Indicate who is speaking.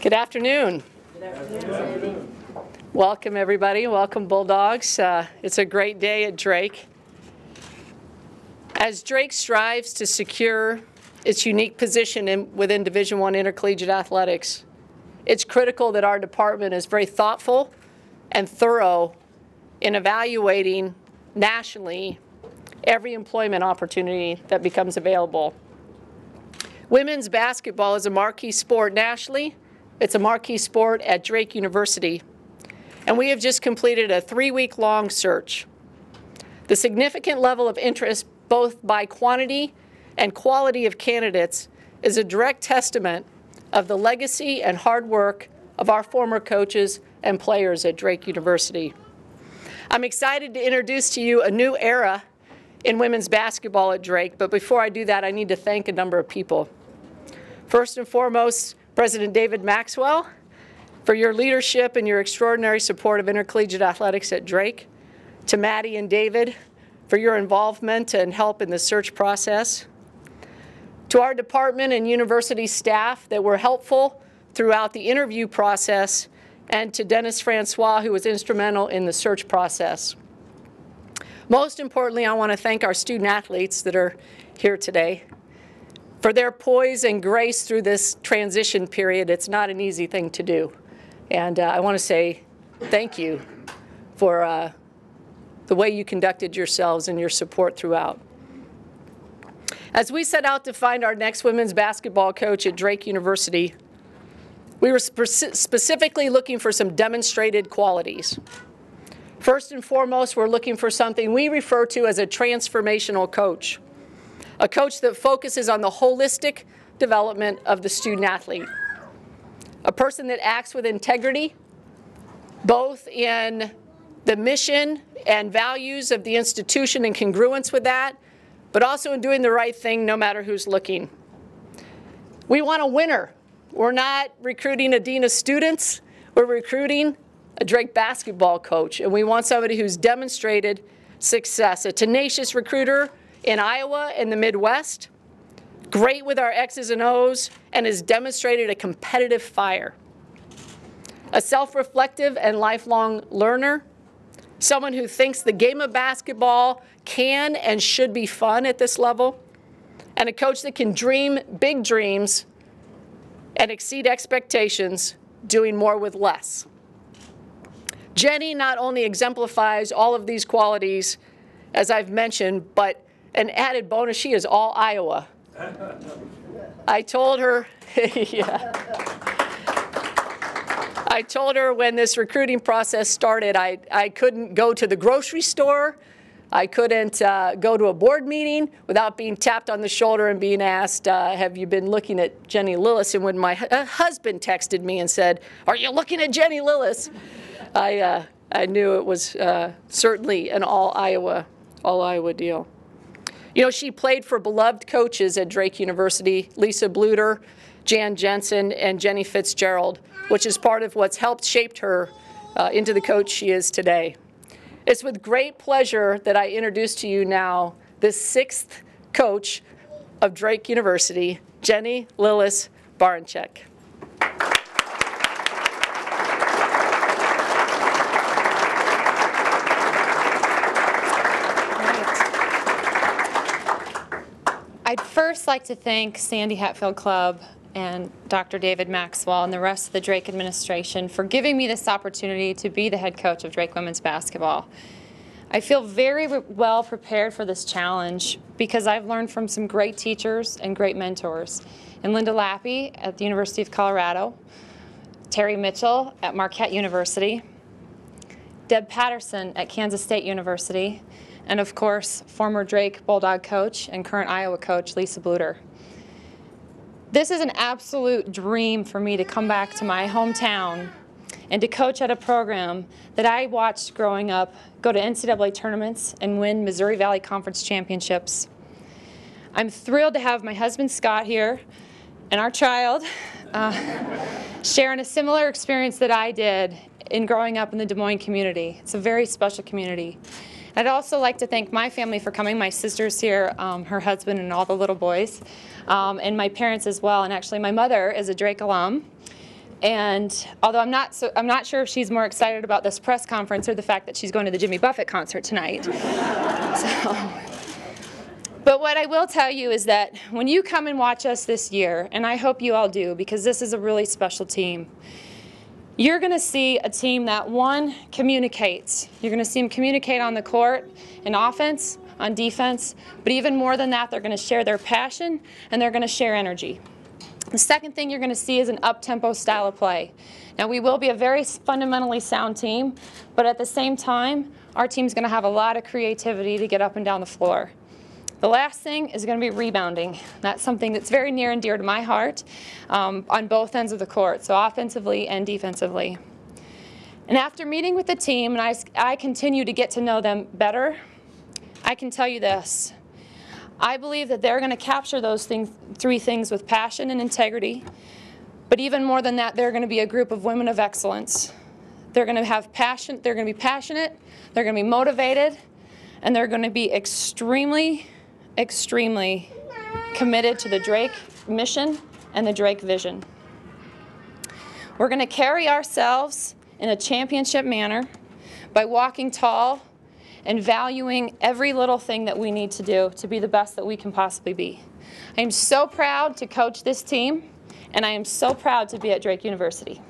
Speaker 1: Good afternoon.
Speaker 2: Good afternoon.
Speaker 1: Welcome, everybody. Welcome, Bulldogs. It's a great day at Drake. As Drake strives to secure its unique position within Division I intercollegiate athletics, it's critical that our department is very thoughtful and thorough in evaluating nationally every employment opportunity that becomes available. Women's basketball is a marquee sport nationally. It's a marquee sport at Drake University. And we have just completed a 3-week-long search. The significant level of interest, both by quantity and quality of candidates, is a direct testament of the legacy and hard work of our former coaches and players at Drake University. I'm excited to introduce to you a new era in women's basketball at Drake, but before I do that, I need to thank a number of people. First and foremost, President David Maxwell, for your leadership and your extraordinary support of intercollegiate athletics at Drake. To Maddie and David, for your involvement and help in the search process. To our department and university staff that were helpful throughout the interview process, and to Dennis Francois, who was instrumental in the search process. Most importantly, I want to thank our student athletes that are here today for their poise and grace through this transition period. It's not an easy thing to do. And I want to say thank you for the way you conducted yourselves and your support throughout. As we set out to find our next women's basketball coach at Drake University, we were specifically looking for some demonstrated qualities. First and foremost, we're looking for something we refer to as a transformational coach, a coach that focuses on the holistic development of the student athlete, a person that acts with integrity, both in the mission and values of the institution and congruence with that, but also in doing the right thing no matter who's looking. We want a winner. We're not recruiting a dean of students. We're recruiting a Drake basketball coach, and we want somebody who's demonstrated success, a tenacious recruiter in Iowa and the Midwest, great with our X's and O's, and has demonstrated a competitive fire. A self-reflective and lifelong learner, someone who thinks the game of basketball can and should be fun at this level, and a coach that can dream big dreams and exceed expectations, doing more with less. Jennie not only exemplifies all of these qualities, as I've mentioned, but an added bonus, she is all Iowa. I told her, yeah. I told her when this recruiting process started, I couldn't go to the grocery store. I couldn't go to a board meeting without being tapped on the shoulder and being asked, have you been looking at Jennie Lillis? And when my husband texted me and said, are you looking at Jennie Lillis? I knew it was certainly an all Iowa deal. You know, she played for beloved coaches at Drake University, Lisa Bluter, Jan Jensen, and Jenny Fitzgerald, which is part of what's helped shape her into the coach she is today. It's with great pleasure that I introduce to you now the 6th coach of Drake University, Jennie Lillis Baranczyk.
Speaker 2: I'd first like to thank Sandy Hatfield Club and Dr. David Maxwell and the rest of the Drake administration for giving me this opportunity to be the head coach of Drake women's basketball. I feel very well prepared for this challenge because I've learned from some great teachers and great mentors. And Linda Lappy at the University of Colorado, Terry Mitchell at Marquette University, Deb Patterson at Kansas State University, and of course, former Drake Bulldog coach and current Iowa coach, Lisa Bluter. This is an absolute dream for me to come back to my hometown and to coach at a program that I watched growing up go to NCAA tournaments and win Missouri Valley Conference championships. I'm thrilled to have my husband Scott here and our child sharing a similar experience that I did in growing up in the Des Moines community. It's a very special community. I'd also like to thank my family for coming, my sister's here, her husband and all the little boys, and my parents as well. And actually my mother is a Drake alum, And although I'm not sure if she's more excited about this press conference or the fact that she's going to the Jimmy Buffett concert tonight. But what I will tell you is that when you come and watch us this year, and I hope you all do because this is a really special team, you're going to see a team that, one, communicates. You're going to see them communicate on the court, in offense, on defense, but even more than that, they're going to share their passion and they're going to share energy. The second thing you're going to see is an up-tempo style of play. Now, we will be a very fundamentally sound team, but at the same time, our team's going to have a lot of creativity to get up and down the floor. The last thing is going to be rebounding. That's something that's very near and dear to my heart on both ends of the court, so offensively and defensively. And after meeting with the team, and I continue to get to know them better, I can tell you this. I believe that they're going to capture those three things with passion and integrity, but even more than that, they're going to be a group of women of excellence. They're going to have passion, they're going to be passionate, they're going to be motivated, and they're going to be extremely, extremely committed to the Drake mission and the Drake vision. We're going to carry ourselves in a championship manner by walking tall and valuing every little thing that we need to do to be the best that we can possibly be. I am so proud to coach this team, and I am so proud to be at Drake University.